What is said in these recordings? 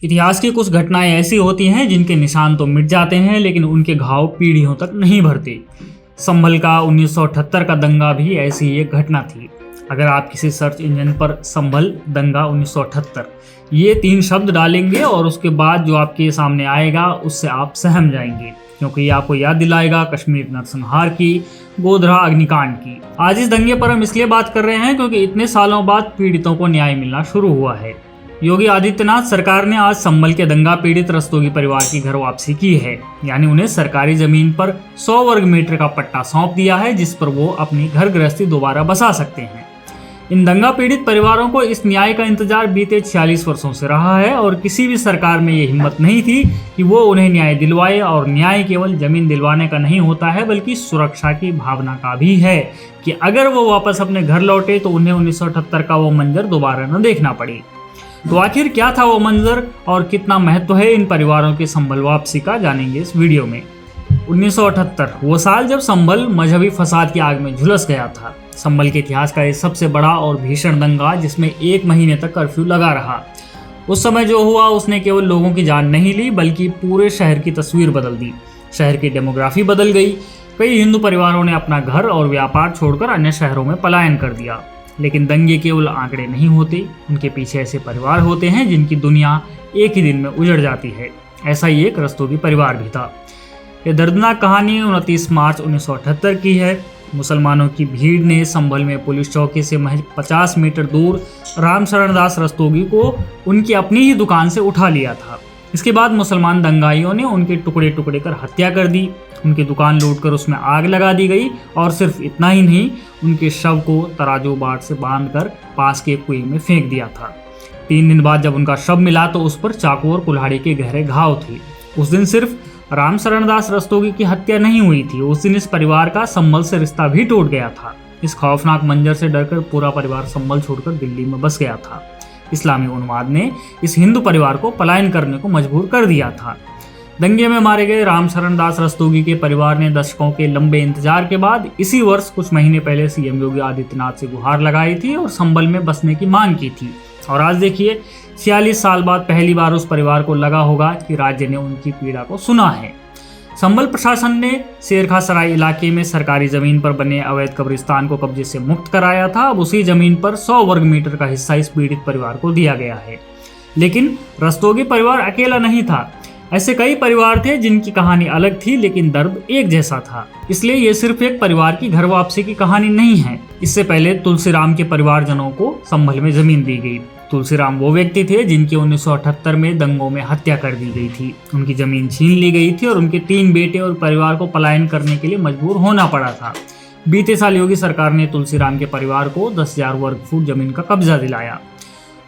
इतिहास की कुछ घटनाएं ऐसी होती हैं जिनके निशान तो मिट जाते हैं लेकिन उनके घाव पीढ़ियों तक नहीं भरते। संभल का 1978 का दंगा भी ऐसी एक घटना थी। अगर आप किसी सर्च इंजन पर संभल दंगा 1978 ये 3 शब्द डालेंगे और उसके बाद जो आपके सामने आएगा उससे आप सहम जाएंगे, क्योंकि ये आपको याद दिलाएगा कश्मीर नरसंहार की, गोधरा अग्निकांड की। आज इस दंगे पर हम इसलिए बात कर रहे हैं क्योंकि इतने सालों बाद पीड़ितों को न्याय मिलना शुरू हुआ है। योगी आदित्यनाथ सरकार ने आज संभल के दंगा पीड़ित रस्तोगी परिवार की घर वापसी की है, यानी उन्हें सरकारी जमीन पर 100 वर्ग मीटर का पट्टा सौंप दिया है जिस पर वो अपनी घर गृहस्थी दोबारा बसा सकते हैं। इन दंगा पीड़ित परिवारों को इस न्याय का इंतजार बीते 46 वर्षों से रहा है और किसी भी सरकार में ये हिम्मत नहीं थी कि वो उन्हें न्याय दिलवाए। और न्याय केवल जमीन दिलवाने का नहीं होता है बल्कि सुरक्षा की भावना का भी है कि अगर वो वापस अपने घर लौटे तो उन्हें 1978 का वो मंजर दोबारा न देखना पड़े। तो आखिर क्या था वो मंजर और कितना महत्व है इन परिवारों की संभल वापसी का, जानेंगे इस वीडियो में। 1978 वो साल जब संभल मजहबी फसाद की आग में झुलस गया था। संभल के इतिहास का ये सबसे बड़ा और भीषण दंगा जिसमें 1 महीने तक कर्फ्यू लगा रहा। उस समय जो हुआ उसने केवल लोगों की जान नहीं ली बल्कि पूरे शहर की तस्वीर बदल दी। शहर की डेमोग्राफी बदल गई। कई हिंदू परिवारों ने अपना घर और व्यापार छोड़कर अन्य शहरों में पलायन कर दिया। लेकिन दंगे केवल आंकड़े नहीं होते, उनके पीछे ऐसे परिवार होते हैं जिनकी दुनिया एक ही दिन में उजड़ जाती है। ऐसा ही एक रस्तोगी परिवार भी था। ये दर्दनाक कहानी 29 मार्च 1978 की है। मुसलमानों की भीड़ ने संभल में पुलिस चौकी से महज 50 मीटर दूर रामशरण दास रस्तोगी को उनकी अपनी ही दुकान से उठा लिया था। इसके बाद मुसलमान दंगाइयों ने उनके टुकड़े टुकड़े कर हत्या कर दी। उनकी दुकान लूटकर उसमें आग लगा दी गई और सिर्फ इतना ही नहीं, उनके शव को तराजू बाट से बांधकर पास के कुएं में फेंक दिया था। 3 दिन बाद जब उनका शव मिला तो उस पर चाकू और कुल्हाड़ी के गहरे घाव थे। उस दिन सिर्फ रामशरण दास रस्तोगी की हत्या नहीं हुई थी, उस दिन इस परिवार का संभल से रिश्ता भी टूट गया था। इस खौफनाक मंजर से डरकर पूरा परिवार संभल छोड़कर दिल्ली में बस गया था। इस्लामी उन्माद ने इस हिंदू परिवार को पलायन करने को मजबूर कर दिया था। दंगे में मारे गए रामशरण दास रस्तोगी के परिवार ने दशकों के लंबे इंतजार के बाद इसी वर्ष कुछ महीने पहले सीएम योगी आदित्यनाथ से गुहार लगाई थी और संभल में बसने की मांग की थी। और आज देखिए 46 साल बाद पहली बार उस परिवार को लगा होगा कि राज्य ने उनकी पीड़ा को सुना है। संभल प्रशासन ने शेरखा सराय इलाके में सरकारी जमीन पर बने अवैध कब्रिस्तान को कब्जे से मुक्त कराया था। अब उसी जमीन पर 100 वर्ग मीटर का हिस्सा इस पीड़ित परिवार को दिया गया है। लेकिन रस्तोगी परिवार अकेला नहीं था। ऐसे कई परिवार थे जिनकी कहानी अलग थी लेकिन दर्द एक जैसा था। इसलिए ये सिर्फ एक परिवार की घर वापसी की कहानी नहीं है। इससे पहले तुलसीराम के परिवारजनों को संभल में जमीन दी गई। तुलसीराम वो व्यक्ति थे जिनकी 1978 में दंगों में हत्या कर दी गई थी। उनकी जमीन छीन ली गई थी और उनके 3 बेटे और परिवार को पलायन करने के लिए मजबूर होना पड़ा था। बीते साल योगी सरकार ने तुलसीराम के परिवार को 10,000 वर्ग फुट जमीन का कब्जा दिलाया।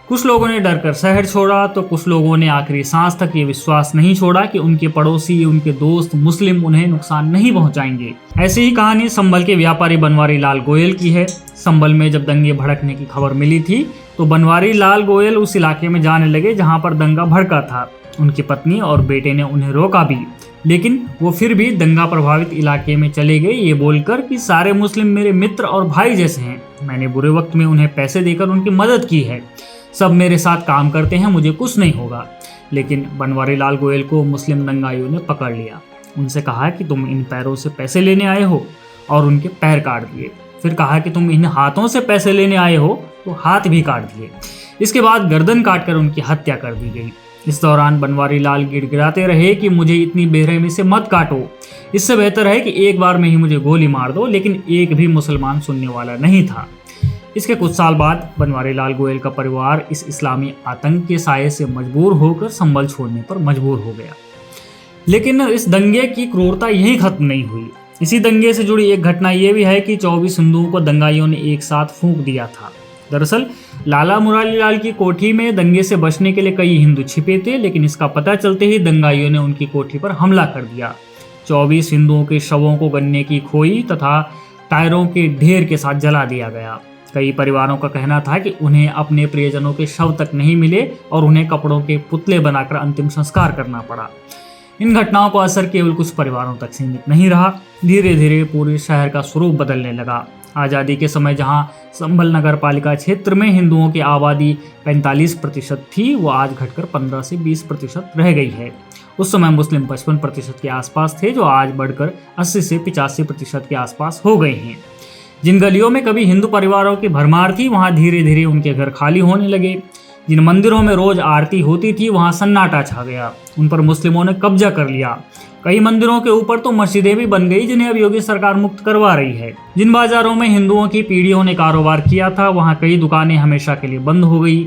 कुछ लोगों ने डरकर शहर छोड़ा तो कुछ लोगों ने आखिरी सांस तक ये विश्वास नहीं छोड़ा कि उनके पड़ोसी, उनके दोस्त मुस्लिम उन्हें नुकसान नहीं पहुंचाएंगे। ऐसी ही कहानी संभल के व्यापारी बनवारी लाल गोयल की है। संभल में जब दंगे भड़कने की खबर मिली थी तो बनवारी लाल गोयल उस इलाके में जाने लगे जहां पर दंगा भड़का था। उनकी पत्नी और बेटे ने उन्हें रोका भी, लेकिन वो फिर भी दंगा प्रभावित इलाके में चले गए ये बोलकर कि सारे मुस्लिम मेरे मित्र और भाई जैसे हैं। मैंने बुरे वक्त में उन्हें पैसे देकर उनकी मदद की है। सब मेरे साथ काम करते हैं, मुझे कुछ नहीं होगा। लेकिन बनवारी लाल गोयल को मुस्लिम दंगाइयों ने पकड़ लिया। उनसे कहा कि तुम इन पैरों से पैसे लेने आए हो और उनके पैर काट दिए। फिर कहा कि तुम इन हाथों से पैसे लेने आए हो तो हाथ भी काट दिए। इसके बाद गर्दन काटकर उनकी हत्या कर दी गई। इस दौरान बनवारी लाल गिड़गिड़ाते रहे कि मुझे इतनी बेरहमी से मत काटो, इससे बेहतर है कि एक बार में ही मुझे गोली मार दो। लेकिन एक भी मुसलमान सुनने वाला नहीं था। इसके कुछ साल बाद बनवारी लाल गोयल का परिवार इस इस्लामी आतंक के साये से मजबूर होकर संभल छोड़ने पर मजबूर हो गया। लेकिन इस दंगे की क्रूरता यहीं खत्म नहीं हुई। इसी दंगे से जुड़ी एक घटना यह भी है कि 24 हिंदुओं को दंगाइयों ने एक साथ फूंक दिया था। दरअसल लाला मुरारी लाल की कोठी में दंगे से बचने के लिए कई हिंदू छिपे थे, लेकिन इसका पता चलते ही दंगाइयों ने उनकी कोठी पर हमला कर दिया। 24 हिंदुओं के शवों को गन्ने की खोई तथा टायरों के ढेर के साथ जला दिया गया। कई परिवारों का कहना था कि उन्हें अपने प्रियजनों के शव तक नहीं मिले और उन्हें कपड़ों के पुतले बनाकर अंतिम संस्कार करना पड़ा। इन घटनाओं का असर केवल कुछ परिवारों तक सीमित नहीं रहा, धीरे धीरे पूरे शहर का स्वरूप बदलने लगा। आज़ादी के समय जहां संभल नगर पालिका क्षेत्र में हिंदुओं की आबादी 45% थी, वो आज घटकर 15 से 20% रह गई है। उस समय मुस्लिम 55% के आसपास थे, जो आज बढ़कर 80 से 85% के आसपास हो गए हैं। जिन गलियों में कभी हिंदू परिवारों की भरमार थी, वहां धीरे धीरे उनके घर खाली होने लगे। जिन मंदिरों में रोज आरती होती थी, वहां सन्नाटा छा गया। उन पर मुस्लिमों ने कब्जा कर लिया। कई मंदिरों के ऊपर तो मस्जिदें भी बन गई, जिन्हें अब योगी सरकार मुक्त करवा रही है। जिन बाजारों में हिंदुओं की पीढ़ियों ने कारोबार किया था, वहां कई दुकानें हमेशा के लिए बंद हो गई।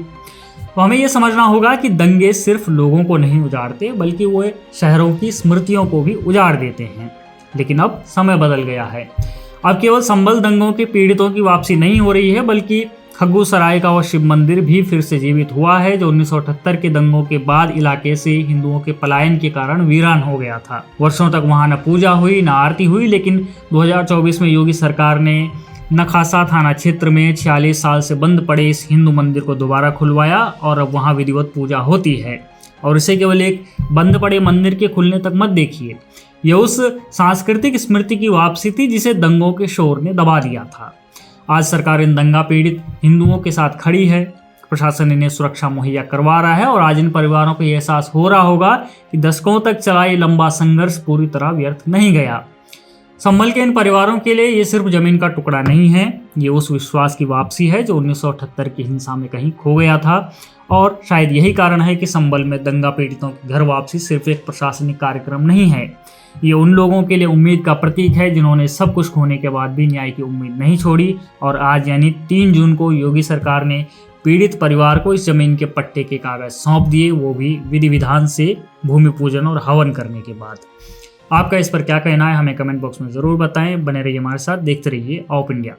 तो हमें यह समझना होगा कि दंगे सिर्फ लोगों को नहीं उजाड़ते, बल्कि वो शहरों की स्मृतियों को भी उजाड़ देते हैं। लेकिन अब समय बदल गया है। अब केवल संभल दंगों के पीड़ितों की वापसी नहीं हो रही है, बल्कि खग्गू सराय का वो शिव मंदिर भी फिर से जीवित हुआ है, जो 1978 के दंगों के बाद इलाके से हिंदुओं के पलायन के कारण वीरान हो गया था। वर्षों तक वहां न पूजा हुई, न आरती हुई, लेकिन 2024 में योगी सरकार ने नखासा थाना क्षेत्र में 46 साल से बंद पड़े इस हिंदू मंदिर को दोबारा खुलवाया और अब वहां विधिवत पूजा होती है। और इसे केवल एक बंद पड़े मंदिर के खुलने तक मत देखिए, यह उस सांस्कृतिक स्मृति की वापसी थी जिसे दंगों के शोर ने दबा दिया था। आज सरकार इन दंगा पीड़ित हिंदुओं के साथ खड़ी है। प्रशासन इन्हें सुरक्षा मुहैया करवा रहा है और आज इन परिवारों को यह एहसास हो रहा होगा कि दशकों तक चला ये लंबा संघर्ष पूरी तरह व्यर्थ नहीं गया। संभल के इन परिवारों के लिए ये सिर्फ जमीन का टुकड़ा नहीं है, ये उस विश्वास की वापसी है जो 1978 की हिंसा में कहीं खो गया था। और शायद यही कारण है कि संभल में दंगा पीड़ितों की घर वापसी सिर्फ एक प्रशासनिक कार्यक्रम नहीं है, ये उन लोगों के लिए उम्मीद का प्रतीक है जिन्होंने सब कुछ खोने के बाद भी न्याय की उम्मीद नहीं छोड़ी। और आज यानी 3 जून को योगी सरकार ने पीड़ित परिवार को इस जमीन के पट्टे के कागज सौंप दिए, वो भी विधि विधान से भूमि पूजन और हवन करने के बाद। आपका इस पर क्या कहना है, हमें कमेंट बॉक्स में ज़रूर बताएं। बने रहिए हमारे साथ, देखते रहिए ऑप इंडिया।